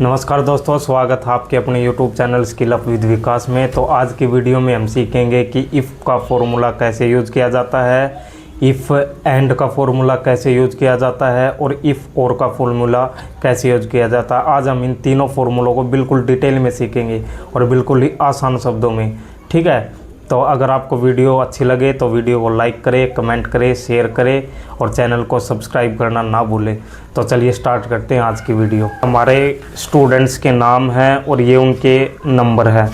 नमस्कार दोस्तों, स्वागत है आपके अपने YouTube channel skill up with Vikas में। तो आज की वीडियो में हम सीखेंगे कि इफ़ का फॉर्मूला कैसे यूज़ किया जाता है, इफ़ एंड का फॉर्मूला कैसे यूज़ किया जाता है और इफ़ और का फॉर्मूला कैसे यूज़ किया जाता है। आज हम इन तीनों फार्मूलों को बिल्कुल डिटेल में सीखेंगे और बिल्कुल ही आसान शब्दों में। ठीक है, तो अगर आपको वीडियो अच्छी लगे तो वीडियो को लाइक करें, कमेंट करें, शेयर करें और चैनल को सब्सक्राइब करना ना भूलें। तो चलिए स्टार्ट करते हैं आज की वीडियो। हमारे स्टूडेंट्स के नाम हैं और ये उनके नंबर है।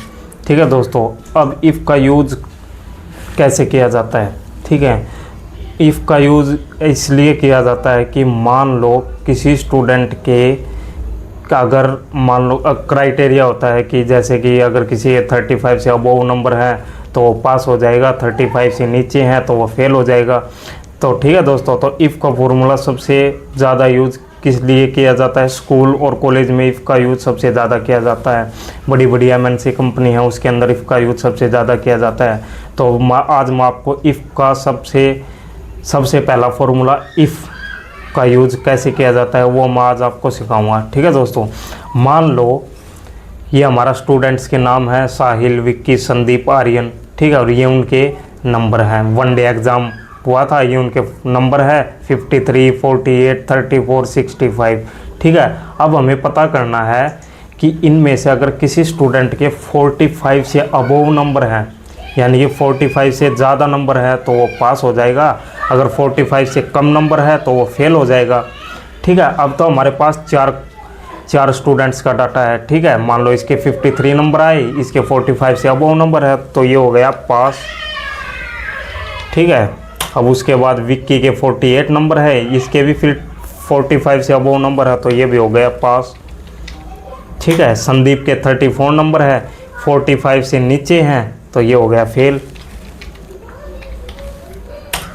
ठीक है दोस्तों, अब इफ़ का यूज़ कैसे किया जाता है। ठीक है, इफ़ का यूज़ इसलिए किया जाता है कि मान लो किसी स्टूडेंट के अगर मान लो क्राइटेरिया होता है कि जैसे कि अगर किसी 35 से अबोव नंबर है तो वो पास हो जाएगा, 35 से नीचे हैं तो वो फेल हो जाएगा। तो ठीक है दोस्तों, तो इफ़ का फॉर्मूला सबसे ज़्यादा यूज़ किस लिए किया जाता है, स्कूल और कॉलेज में इफ़ का यूज़ सबसे ज़्यादा किया जाता है। बड़ी बड़ी MNC कंपनी है उसके अंदर इफ़ का यूज़ सबसे ज़्यादा किया जाता है। तो आज मैं आपको इफ़ का सबसे पहला फॉर्मूला इफ़ का यूज़ कैसे किया जाता है वो मैं आज आपको सिखाऊंगा। ठीक है दोस्तों, मान लो ये हमारा स्टूडेंट्स के नाम है साहिल, विक्की, संदीप, आर्यन। ठीक है, और ये उनके नंबर हैं। वन डे एग्ज़ाम हुआ था, ये उनके नंबर है 53, 48, 34, 65। ठीक है, अब हमें पता करना है कि इनमें से अगर किसी स्टूडेंट के 45 से अबोव नंबर हैं, यानी कि 45 से ज़्यादा नंबर है तो वो पास हो जाएगा, अगर 45 से कम नंबर है तो वो फेल हो जाएगा। ठीक है, अब तो हमारे पास चार स्टूडेंट्स का डाटा है। ठीक है, मान लो इसके 53 नंबर आए, इसके 45 से अबोव नंबर है तो ये हो गया पास। ठीक है, अब उसके बाद विक्की के 48 नंबर है, इसके भी फिर 45 से अबोव नंबर है तो ये भी हो गया पास। ठीक है, संदीप के 34 नंबर है, 45 से नीचे हैं तो ये हो गया फेल।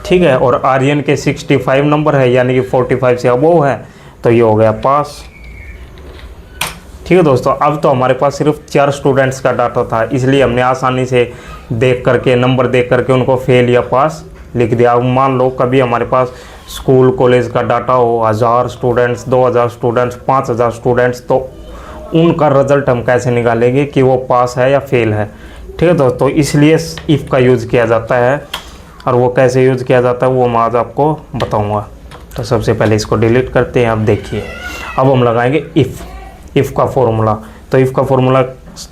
ठीक है, और आर्यन के 65 नंबर है, यानी कि 45 से अबोव है तो ये हो गया पास। ठीक है दोस्तों, अब तो हमारे पास सिर्फ 4 स्टूडेंट्स का डाटा था, इसलिए हमने आसानी से नंबर देख करके उनको फेल या पास लिख दिया। अब मान लो कभी हमारे पास स्कूल कॉलेज का डाटा हो, 1000 स्टूडेंट्स, 2000 स्टूडेंट्स, 5000 स्टूडेंट्स, तो उनका रिजल्ट हम कैसे निकालेंगे कि वो पास है या फेल है। ठीक है दोस्तों, इसलिए इफ़ का यूज़ किया जाता है और वो कैसे यूज़ किया जाता है वो मैं आज आपको बताऊँगा। तो सबसे पहले इसको डिलीट करते हैं। अब देखिए, अब हम लगाएंगे इफ़ का फॉर्मूला। तो इफ़ का फॉर्मूला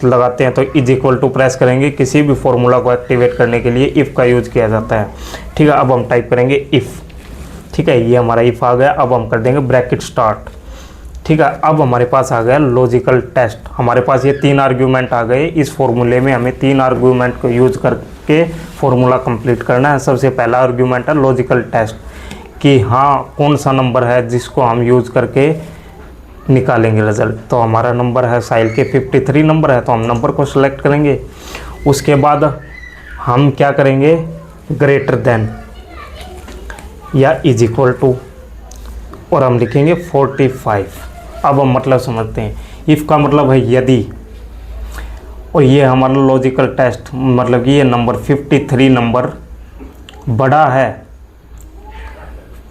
लगाते हैं तो इज इक्वल टू प्रेस करेंगे, किसी भी फॉर्मूला को एक्टिवेट करने के लिए इफ़ का यूज़ किया जाता है। ठीक है, अब हम टाइप करेंगे इफ़। ठीक है, ये हमारा इफ़ आ गया। अब हम कर देंगे ब्रैकेट स्टार्ट। ठीक है, अब हमारे पास आ गया लॉजिकल टेस्ट। हमारे पास ये 3 आर्ग्यूमेंट आ गए। इस फॉर्मूले में हमें 3 आर्ग्यूमेंट को यूज़ करके फॉर्मूला कंप्लीट करना है। सबसे पहला आर्ग्यूमेंट है लॉजिकल टेस्ट, कि हाँ कौन सा नंबर है जिसको हम यूज़ करके निकालेंगे रिजल्ट। तो हमारा नंबर है साहिल के 53 नंबर है तो हम नंबर को सिलेक्ट करेंगे। उसके बाद हम क्या करेंगे, ग्रेटर देन या इज इक्वल टू, और हम लिखेंगे 45। अब हम मतलब समझते हैं, इफ़ का मतलब है यदि, और ये हमारा लॉजिकल टेस्ट मतलब कि ये नंबर 53 नंबर बड़ा है,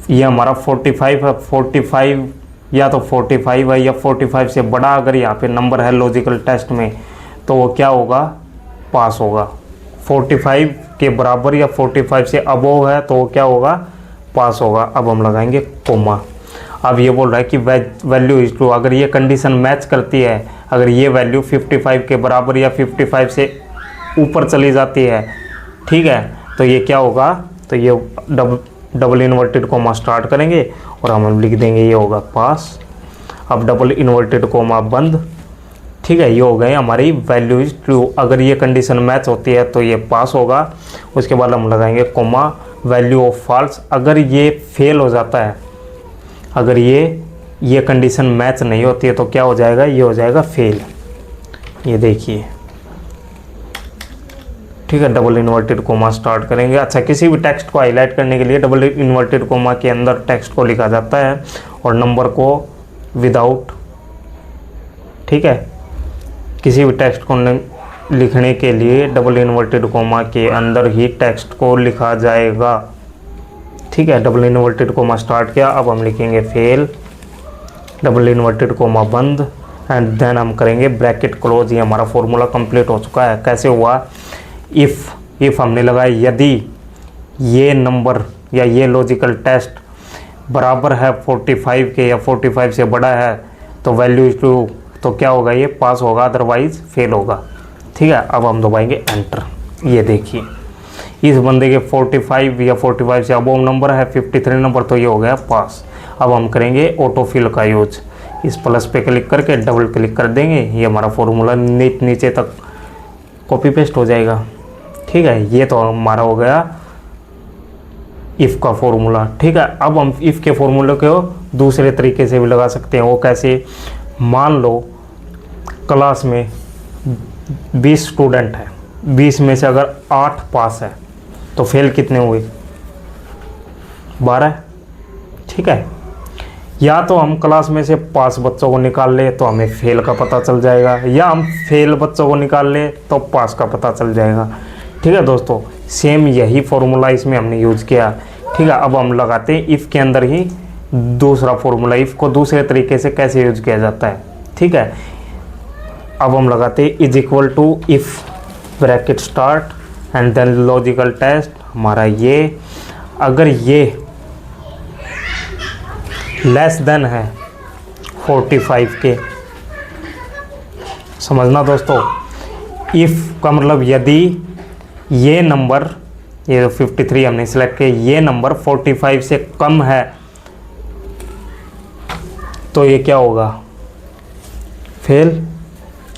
ये हमारा 45 है, 45 या तो 45 है या 45 से बड़ा अगर यहाँ पे नंबर है लॉजिकल टेस्ट में तो वो क्या होगा, पास होगा। 45 के बराबर या 45 से अबोव है तो वो क्या होगा, पास होगा। अब हम लगाएंगे कोमा। अब ये बोल रहा है कि वैल्यू इज ट्रू, अगर ये कंडीशन मैच करती है, अगर ये वैल्यू 55 के बराबर या 55 से ऊपर चली जाती है, ठीक है, तो ये क्या होगा, तो ये डबल इन्वर्टेड कोमा स्टार्ट करेंगे और हम लिख देंगे ये होगा पास। अब डबल इन्वर्टेड कोमा बंद। ठीक है, ये हो गए हमारी वैल्यू इज ट्रू। अगर ये कंडीशन मैच होती है तो ये पास होगा। उसके बाद हम लगाएंगे कोमा, वैल्यू ऑफ फॉल्स। अगर ये फेल हो जाता है, अगर ये कंडीशन मैच नहीं होती है तो क्या हो जाएगा, ये हो जाएगा फेल। ये देखिए, ठीक है, डबल इन्वर्टेड कोमा स्टार्ट करेंगे। अच्छा, किसी भी टेक्स्ट को हाईलाइट करने के लिए डबल इन्वर्टेड कोमा के अंदर टेक्स्ट को लिखा जाता है और नंबर को विदाउट। ठीक है, किसी भी टेक्स्ट को लिखने के लिए डबल इन्वर्टेड कोमा के अंदर ही टेक्स्ट को लिखा जाएगा। ठीक है, डबल इन्वर्टेड कोमा स्टार्ट किया। अब हम लिखेंगे फेल, डबल इन्वर्टेड कोमा बंद, एंड देन हम करेंगे ब्रैकेट क्लोज। ये हमारा फॉर्मूला कंप्लीट हो चुका है। कैसे हुआ, इफ़ हमने लगाया यदि ये नंबर या ये लॉजिकल टेस्ट बराबर है 45 के या 45 से बड़ा है तो वैल्यू इज टू, तो क्या होगा, ये पास होगा, अदरवाइज फेल होगा। ठीक है, अब हम दबाएंगे एंटर। ये देखिए इस बंदे के 45 या 45 से अबोव नंबर है, 53 नंबर, तो ये हो गया पास। अब हम करेंगे ऑटोफिल का यूज। इस प्लस पे क्लिक करके डबल क्लिक कर देंगे, ये हमारा फॉर्मूला नीचे तक कॉपी पेस्ट हो जाएगा। ठीक है, ये तो हमारा हो गया इफ़ का फॉर्मूला। ठीक है, अब हम इफ़ के फॉर्मूले को दूसरे तरीके से भी लगा सकते हैं। वो कैसे, मान लो क्लास में 20 स्टूडेंट है, 20 में से अगर 8 पास है तो फेल कितने हुए, 12। ठीक है, या तो हम क्लास में से पास बच्चों को निकाल ले तो हमें फेल का पता चल जाएगा, या हम फेल बच्चों को निकाल ले तो पास का पता चल जाएगा। ठीक है दोस्तों, सेम यही फॉर्मूला इसमें हमने यूज़ किया। ठीक है, अब हम लगाते हैं इफ़ के अंदर ही दूसरा फॉर्मूला। इफ़ को दूसरे तरीके से कैसे यूज किया जाता है। ठीक है, अब हम लगाते हैं is equal to if bracket start and then logical test हमारा ये, अगर ये लेस देन है 45 के, समझना दोस्तों, इफ़ का मतलब यदि ये नंबर, ये 53 हमने सेलेक्ट किया, ये नंबर 45 से कम है तो ये क्या होगा, फेल।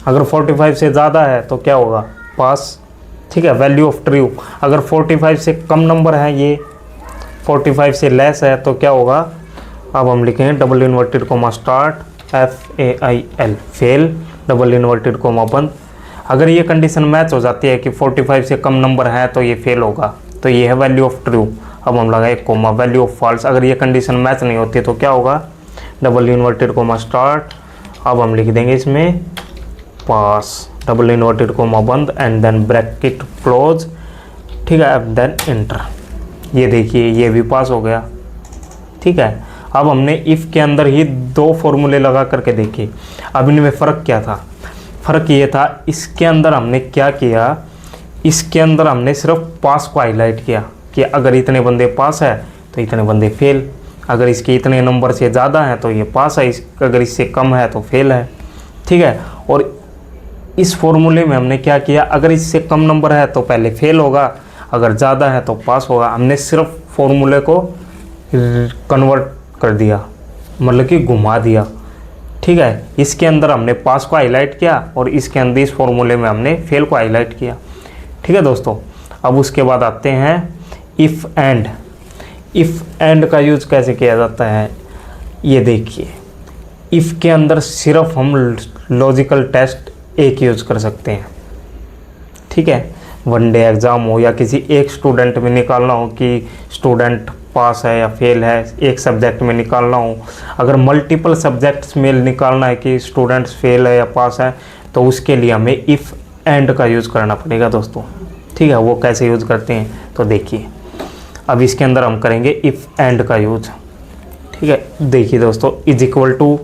अगर 45 से ज़्यादा है तो क्या होगा, पास। ठीक है, वैल्यू ऑफ ट्रू, अगर 45 से कम नंबर है, ये 45 से लेस है तो क्या होगा, अब हम लिखेंगे double inverted coma start FAIL, fail, double inverted coma बंद। अगर ये कंडीशन मैच हो जाती है कि 45 से कम नंबर है तो ये फेल होगा, तो ये है वैल्यू ऑफ ट्रू। अब हम लगाए कोमा, वैल्यू ऑफ फॉल्स, अगर ये कंडीशन मैच नहीं होती तो क्या होगा, डबल इन्वर्टेड कोमा स्टार्ट, अब हम लिख देंगे इसमें पास, डबल इन्वर्टेड कोमा बंद एंड देन ब्रैकेट क्लोज। ठीक है, अब देन एंटर। ये देखिए ये भी पास हो गया। ठीक है, अब हमने इफ़ के अंदर ही 2 फॉर्मूले लगा करके देखिए। अब इनमें फ़र्क क्या था, फ़र्क ये था, इसके अंदर हमने क्या किया, इसके अंदर हमने सिर्फ पास को हाईलाइट किया कि अगर इतने बंदे पास है तो इतने बंदे फेल, अगर इसके इतने नंबर से ज़्यादा है तो ये पास है, अगर इससे कम है तो फेल है। ठीक है, और इस फॉर्मूले में हमने क्या किया, अगर इससे कम नंबर है तो पहले फेल होगा, अगर ज़्यादा है तो पास होगा। हमने सिर्फ फॉर्मूले को कन्वर्ट कर दिया, मतलब कि घुमा दिया। ठीक है, इसके अंदर हमने पास को हाईलाइट किया और इसके अंदर इस फॉर्मूले में हमने फेल को हाईलाइट किया। ठीक है दोस्तों, अब उसके बाद आते हैं इफ़ एंड। इफ़ एंड का यूज़ कैसे किया जाता है, ये देखिए, इफ़ के अंदर सिर्फ हम लॉजिकल टेस्ट एक यूज़ कर सकते हैं। ठीक है, वनडे एग्ज़ाम हो या किसी एक स्टूडेंट में निकालना हो कि स्टूडेंट पास है या फेल है, एक सब्जेक्ट में निकालना हो। अगर मल्टीपल सब्जेक्ट्स में निकालना है कि स्टूडेंट्स फेल है या पास है, तो उसके लिए हमें इफ़ एंड का यूज़ करना पड़ेगा दोस्तों। ठीक है, वो कैसे यूज़ करते हैं तो देखिए, अब इसके अंदर हम करेंगे इफ़ एंड का यूज़। ठीक है, देखिए दोस्तों, इज इक्वल टू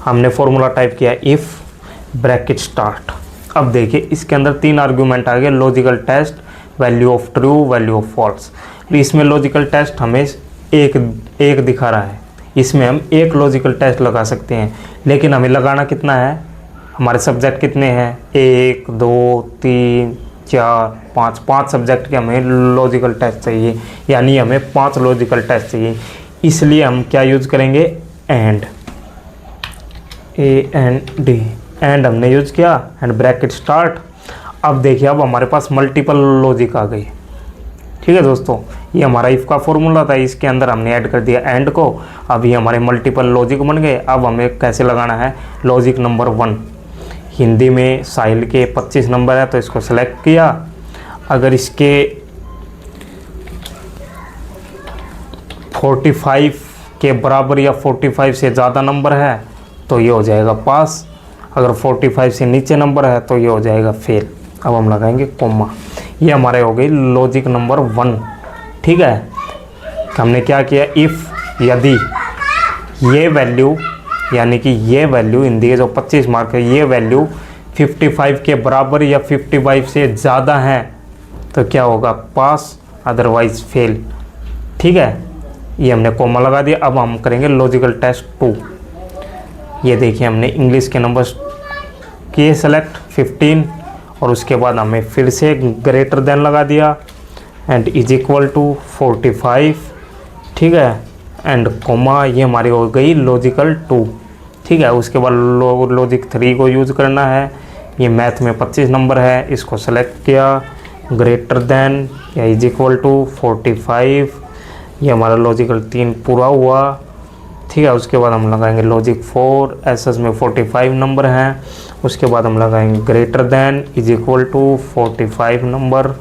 हमने फॉर्मूला टाइप किया इफ़ ब्रैकेट स्टार्ट। अब देखिए इसके अंदर 3 आर्ग्यूमेंट आ गए, logical test, value of true, value of false. इसमें लॉजिकल टेस्ट हमें एक दिखा रहा है, इसमें हम एक लॉजिकल टेस्ट लगा सकते हैं, लेकिन हमें लगाना कितना है, हमारे सब्जेक्ट कितने हैं, 1 2 3 4 5, 5 सब्जेक्ट के हमें लॉजिकल टेस्ट चाहिए, यानी हमें 5 लॉजिकल टेस्ट चाहिए। इसलिए हम क्या यूज़ करेंगे, एंड, AND, एंड हमने यूज़ किया एंड ब्रैकेट स्टार्ट। अब देखिए अब हमारे पास मल्टीपल लॉजिक आ गई। ठीक है दोस्तों, ये हमारा इफ़ का फॉर्मूला था, इसके अंदर हमने ऐड कर दिया एंड को। अब ये हमारे मल्टीपल लॉजिक बन गए। अब हमें कैसे लगाना है, लॉजिक नंबर 1, हिंदी में साहिल के 25 नंबर है तो इसको सेलेक्ट किया, अगर इसके 45 के बराबर या 45 से ज़्यादा नंबर है तो ये हो जाएगा पास, अगर 45 से नीचे नंबर है तो ये हो जाएगा फेल। अब हम लगाएंगे कोमा। ये हमारे हो गई लॉजिक नंबर 1। ठीक है, हमने क्या किया, इफ़ यदि ये वैल्यू यानी कि ये वैल्यू हिंदी के जो 25 मार्क है ये वैल्यू 55 के बराबर या 55 से ज़्यादा है तो क्या होगा, पास, अदरवाइज फेल। ठीक है, ये हमने कोमा लगा दिया। अब हम करेंगे लॉजिकल टेस्ट 2। ये देखिए हमने इंग्लिश के नंबर किए सेलेक्ट 15 और उसके बाद हमें फिर से ग्रेटर देन लगा दिया एंड इज इक्वल टू 45। ठीक है, एंड कोमा, ये हमारी हो गई लॉजिकल 2। ठीक है, उसके बाद लॉजिक 3 को यूज़ करना है। ये मैथ में 25 नंबर है, इसको सेलेक्ट किया, ग्रेटर देन या इज इक्वल टू 45। ये हमारा लॉजिकल 3 पूरा हुआ। ठीक है, उसके बाद हम लगाएंगे लॉजिक 4, एसएस में 45 नंबर हैं। उसके बाद हम लगाएंगे greater than is equal to 45 number.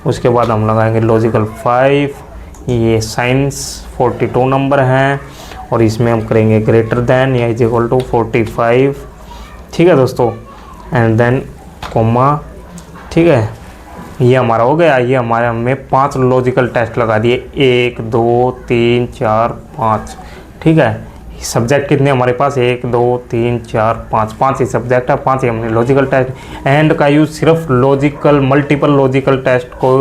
उसके बाद हम लगाएंगे लॉजिकल 5, ये साइंस 42 नंबर हैं और इसमें हम करेंगे ग्रेटर देन या इज इक्वल टू 45। ठीक है दोस्तों, एंड देन कोमा। ठीक है, ये हमारा हो गया। ये हमारे हमने 5 लॉजिकल टेस्ट लगा दिए, 1 2 3 4 5। ठीक है, सब्जेक्ट कितने हमारे पास, 1 2 3 4 5, 5 ही सब्जेक्ट है, 5 ही हमने लॉजिकल टेस्ट। एंड का यूज़ सिर्फ लॉजिकल मल्टीपल लॉजिकल टेस्ट को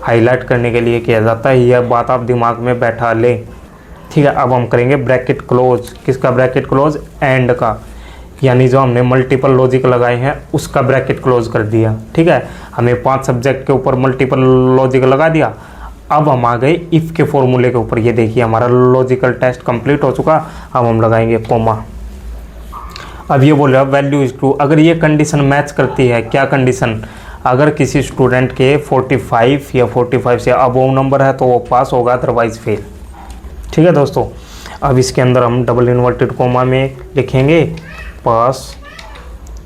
हाईलाइट करने के लिए किया जाता है। यह बात आप दिमाग में बैठा लें। ठीक है, अब हम करेंगे ब्रैकेट क्लोज। किसका ब्रैकेट क्लोज, एंड का, यानी जो हमने मल्टीपल लॉजिक लगाए हैं उसका ब्रैकेट क्लोज कर दिया। ठीक है, हमें 5 सब्जेक्ट के ऊपर मल्टीपल लॉजिक लगा दिया। अब हम आ गए इफ़ के फॉर्मूले के ऊपर। ये देखिए हमारा लॉजिकल टेस्ट कंप्लीट हो चुका। अब हम लगाएंगे कोमा। अब ये बोल रहा है वैल्यू इज ट्रू। अगर ये कंडीशन मैच करती है, क्या कंडीशन, अगर किसी स्टूडेंट के 45 या 45 से अबोव नंबर है तो वो पास होगा, अदरवाइज फेल। ठीक है दोस्तों, अब इसके अंदर हम डबल इन्वर्टेड कोमा में लिखेंगे पास,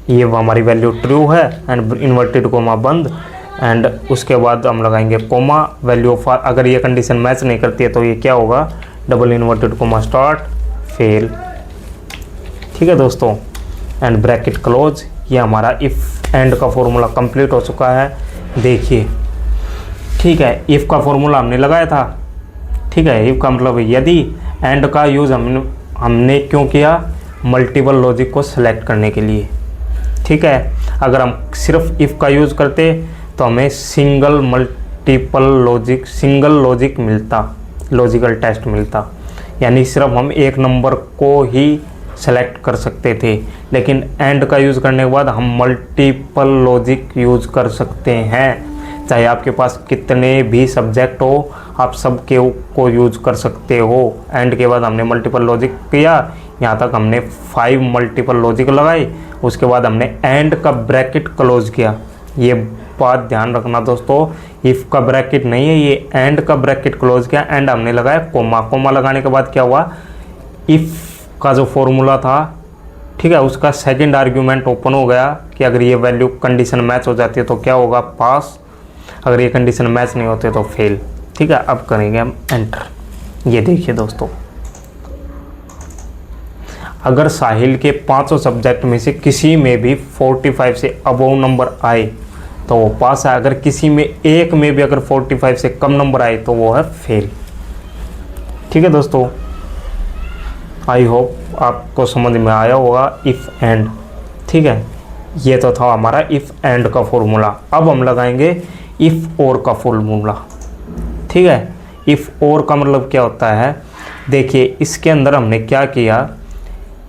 ये हमारी वैल्यू ट्रू है एंड इन्वर्टेड कोमा बंद। एंड उसके बाद हम लगाएंगे कोमा, वैल्यू ऑफ, अगर ये कंडीशन मैच नहीं करती है तो ये क्या होगा, double inverted coma start, fail. ठीक है दोस्तों, एंड ब्रैकेट क्लोज। ये हमारा इफ़ एंड का फॉर्मूला कंप्लीट हो चुका है। देखिए, ठीक है, इफ़ का फॉर्मूला हमने लगाया था। ठीक है, इफ़ का मतलब यदि, एंड का यूज़ हमने क्यों किया, मल्टीपल लॉजिक को सिलेक्ट करने के लिए। ठीक है, अगर हम सिर्फ इफ़ का यूज़ करते तो हमें सिंगल लॉजिक मिलता, लॉजिकल टेस्ट मिलता, यानी सिर्फ हम एक नंबर को ही सेलेक्ट कर सकते थे। लेकिन एंड का यूज़ करने के बाद हम मल्टीपल लॉजिक यूज़ कर सकते हैं। चाहे आपके पास कितने भी सब्जेक्ट हो, आप सब के को यूज़ कर सकते हो। एंड के बाद हमने मल्टीपल लॉजिक किया, यहाँ तक हमने 5 मल्टीपल लॉजिक लगाए। उसके बाद हमने एंड का ब्रैकेट क्लोज किया। ये बात ध्यान रखना दोस्तों, इफ़ का ब्रैकेट नहीं है, ये एंड का ब्रैकेट क्लोज किया। एंड हमने लगाया कोमा। कोमा लगाने के बाद क्या हुआ, इफ़ का जो फॉर्मूला था, ठीक है, उसका सेकंड आर्ग्यूमेंट ओपन हो गया कि अगर ये वैल्यू कंडीशन मैच हो जाती है तो क्या होगा, पास, अगर ये कंडीशन मैच नहीं होते तो फेल। ठीक है, अब करेंगे हम एंटर। ये देखिए दोस्तों, अगर साहिल के 500 सब्जेक्ट में से किसी में भी 45 से अबोव नंबर आए तो वो पास है। अगर किसी में एक में भी अगर 45 से कम नंबर आए तो वो है फेल। ठीक है दोस्तों, आई होप आपको समझ में आया होगा इफ़ एंड। ठीक है, ये तो था हमारा इफ़ एंड का फॉर्मूला। अब हम लगाएंगे इफ़ और का फॉर्मूला। ठीक है, इफ़ और का मतलब क्या होता है, देखिए इसके अंदर हमने क्या किया,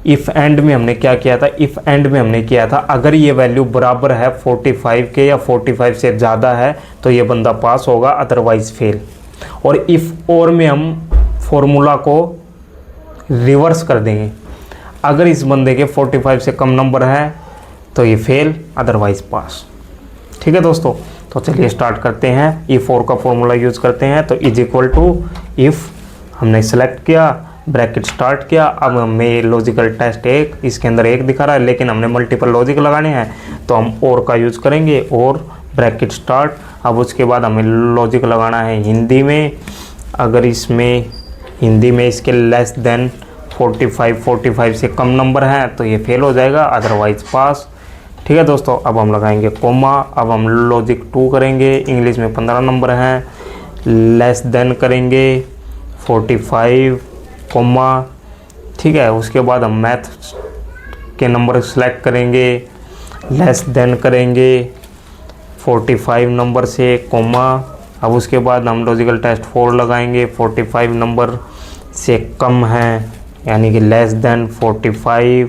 इफ़ एंड में हमने क्या किया था, इफ़ एंड में हमने किया था अगर ये वैल्यू बराबर है 45 के या 45 से ज़्यादा है तो ये बंदा पास होगा, अदरवाइज फेल। और इफ़ और में हम फॉर्मूला को रिवर्स कर देंगे, अगर इस बंदे के 45 से कम नंबर है तो ये फेल, अदरवाइज पास। ठीक है दोस्तों, तो चलिए स्टार्ट करते हैं। इफ़ और का फॉर्मूला यूज़ करते हैं तो इज इक्वल टू इफ़ हमने सेलेक्ट किया, ब्रैकेट स्टार्ट किया। अब हमें लॉजिकल टेस्ट 1, इसके अंदर 1 दिखा रहा है लेकिन हमने मल्टीपल लॉजिक लगाने हैं तो हम और का यूज़ करेंगे, और ब्रैकेट स्टार्ट। अब उसके बाद हमें लॉजिक लगाना है हिंदी में। अगर इसमें हिंदी में इसके लेस देन 45 से कम नंबर हैं तो ये फेल हो जाएगा, अदरवाइज पास। ठीक है दोस्तों, अब हम लगाएंगे कोमा। अब हम लॉजिक 2 करेंगे, इंग्लिश में 15 नंबर हैं, लेस देन करेंगे 45 कोमा। ठीक है। उसके बाद हम मैथ के नंबर सेलेक्ट करेंगे, लेस देन करेंगे 45 नंबर से, कोमा। अब उसके बाद हम लॉजिकल टेस्ट 4 लगाएंगे, 45 नंबर से कम है यानी कि लेस देन 45,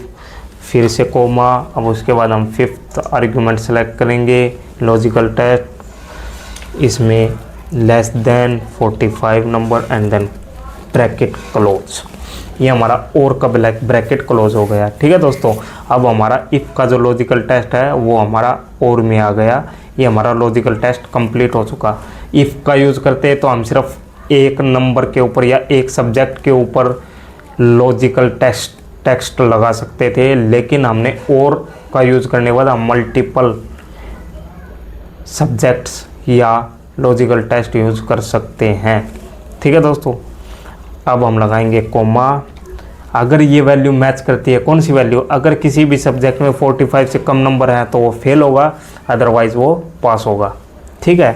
फिर से कोमा। अब उसके बाद हम 5th आर्गुमेंट सेलेक्ट करेंगे, लॉजिकल टेस्ट, इसमें less than 45 number and then bracket close. ये हमारा और का ब्रैकेट क्लोज हो गया। ठीक है दोस्तों, अब हमारा इफ़ का जो लॉजिकल टेस्ट है वो हमारा और में आ गया। ये हमारा लॉजिकल टेस्ट कंप्लीट हो चुका। इफ़ का यूज़ करते हैं तो हम सिर्फ एक नंबर के ऊपर या एक सब्जेक्ट के ऊपर लॉजिकल टेक्स्ट लगा सकते थे, लेकिन हमने और का यूज़ करने के बाद हम मल्टीपल सब्जेक्ट्स या लॉजिकल टेस्ट यूज़ कर सकते हैं। ठीक है दोस्तों, अब हम लगाएंगे कोमा। अगर ये वैल्यू मैच करती है, कौन सी वैल्यू, अगर किसी भी सब्जेक्ट में 45 से कम नंबर है तो वो फेल होगा, अदरवाइज़ वो पास होगा। ठीक है,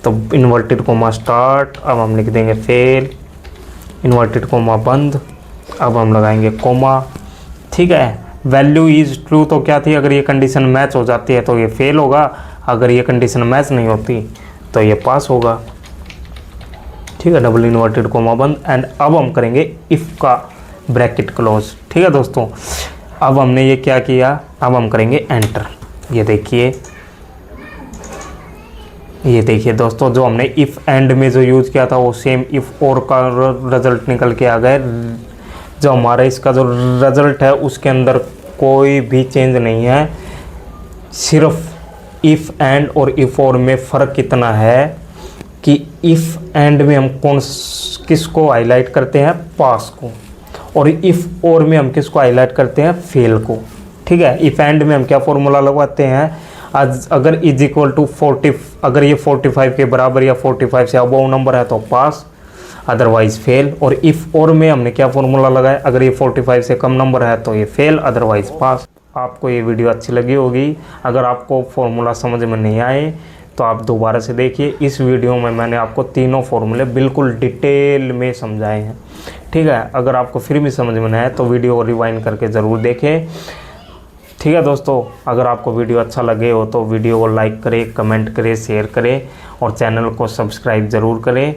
तो इन्वर्टेड कोमा स्टार्ट, अब हम लिख देंगे फेल, इन्वर्टेड कोमा बंद, अब हम लगाएंगे कोमा। ठीक है, वैल्यू इज़ ट्रू तो क्या थी, अगर ये कंडीशन मैच हो जाती है तो ये फेल होगा, अगर ये कंडीशन मैच नहीं होती तो ये पास होगा। ठीक है, डबल इन्वर्टेड कोमा बंद, एंड अब हम करेंगे इफ़ का ब्रैकेट क्लोज। ठीक है दोस्तों, अब हमने ये क्या किया, अब हम करेंगे एंटर। ये देखिए दोस्तों, जो हमने इफ़ एंड में जो यूज़ किया था वो सेम इफ़ और का रिजल्ट निकल के आ गए। जो हमारा इसका जो रिजल्ट है उसके अंदर कोई भी चेंज नहीं है, सिर्फ इफ़ एंड और इफ़ और में फ़र्क इतना है कि इफ़ एंड में हम किसको हाईलाइट करते हैं, पास को, और इफ़ और में हम किसको हाईलाइट करते हैं, फेल को। ठीक है, इफ़ एंड में हम क्या फॉर्मूला लगवाते हैं, आज अगर इज इक्वल टू 40, अगर ये 45 के बराबर या 45 से अबव नंबर है तो पास, अदरवाइज़ फेल। और इफ़ और में हमने क्या फॉर्मूला लगाया, अगर ये 45 से कम नंबर है तो ये फेल, अदरवाइज़ पास। आपको ये वीडियो अच्छी लगी होगी। अगर आपको फॉर्मूला समझ में नहीं आए तो आप दोबारा से देखिए। इस वीडियो में मैंने आपको तीनों फॉर्मूले बिल्कुल डिटेल में समझाए हैं। ठीक है, अगर आपको फिर भी समझ में नहीं आए तो वीडियो को रिवाइंड करके ज़रूर देखें। ठीक है दोस्तों, अगर आपको वीडियो अच्छा लगे हो तो वीडियो को लाइक करें, कमेंट करें, शेयर करें और चैनल को सब्सक्राइब ज़रूर करें।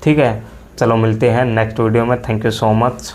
ठीक है, चलो मिलते हैं नेक्स्ट वीडियो में। Thank you so much.